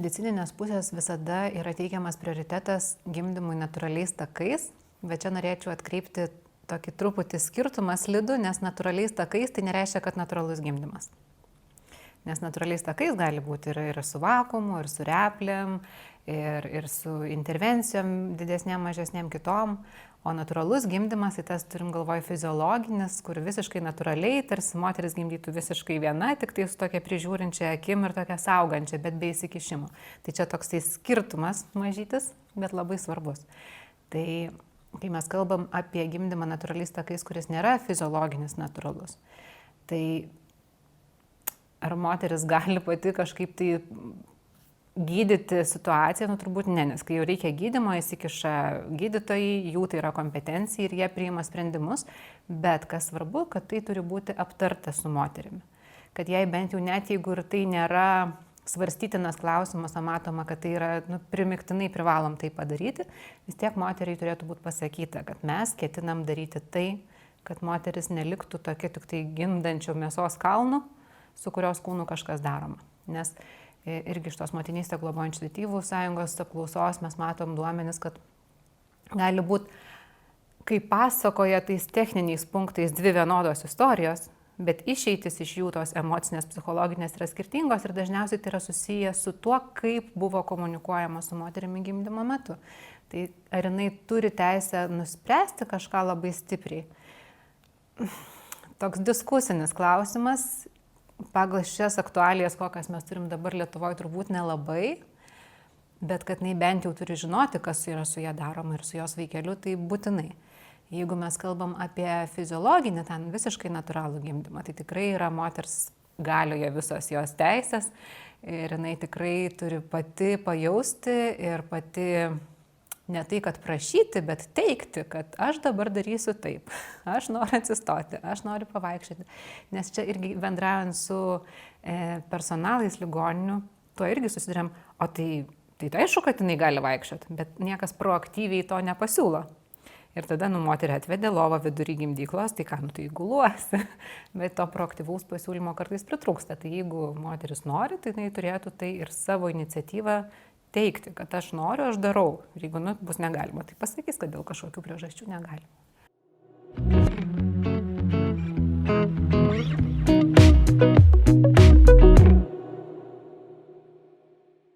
medicininės pusės visada yra teikiamas prioritetas gimdymui natūraliais takais, bet čia norėčiau atkreipti tokį truputį skirtumą slidų, nes natūraliais takais tai nereiškia, kad natūralus gimdymas. Nes natūraliais takais gali būti ir su vakuumu, ir su replėm, ir su intervencijom didesnėm, mažesnėm kitom. O natūralus gimdymas, tai tas turim galvoj fiziologinis, kur visiškai natūraliai, tarsi moteris gimdytų visiškai viena, tik tai su tokia prižiūrinčia akim ir tokia saugančia, bet be įsikišimo. Tai čia toks tai skirtumas mažytis, bet labai svarbus. Tai kai mes kalbam apie gimdymą natūraliais takais, kuris nėra fiziologinis natūralus, tai ar moteris gali pati kažkaip tai gydyti situaciją, turbūt ne, nes kai jau reikia gydymo, įsikiša gydytojai, jų tai yra kompetencija ir jie priima sprendimus, bet kas svarbu, kad tai turi būti aptarta su moterimi. Kad jai bent jau net jeigu ir tai nėra svarstytinas klausimas, o matoma, kad tai yra primiktinai privalom tai padaryti, vis tiek moteriai turėtų būti pasakyta, kad mes ketinam daryti tai, kad moteris neliktų tokia tik tai gimdančio mėsos kalnų, su kurios kūnu kažkas daroma. Nes irgi iš tos motinystę globojančių iniciatyvų sąjungos apklausos mes matom duomenis, kad gali būti, kai pasakoja tais techniniais punktais dvi vienodos istorijos, bet išeitis iš jų tos emocinės, psichologinės yra skirtingos ir dažniausiai tai yra susiję su tuo, kaip buvo komunikuojama su moterimi gimdymo metu. Tai ar jinai turi teisę nuspręsti kažką labai stipriai? Toks diskusinis klausimas. Pagal šias aktualijas, kokias mes turim dabar Lietuvoje, turbūt nelabai, bet kad jinai bent jau turi žinoti, kas yra su ją daroma ir su jos vaikeliu, tai būtinai. Jeigu mes kalbam apie fiziologinį, ten visiškai natūralų gimdymą, tai tikrai yra moters galioje visos jos teisės ir jinai tikrai turi pati pajausti ir pati ne tai, kad prašyti, bet teikti, kad aš dabar darysiu taip, aš noriu atsistoti, aš noriu pavaikščioti. Nes čia irgi bendraujant su personalais ligoninių, tuo irgi susidurėm, o tai aišku, kad jinai gali vaikščioti, bet niekas proaktyviai to nepasiūlo. Ir tada moterį atvedė lovą vidury gimdyklos, tai ką, tai guluosi. Bet to proaktyvaus pasiūlymo kartais pritrūksta. Tai jeigu moteris nori, tai jinai turėtų tai ir savo iniciatyvą teikti, kad aš noriu, aš darau. Ir jeigu bus negalima, tai pasakys, kad dėl kažkokių priežasčių negalima.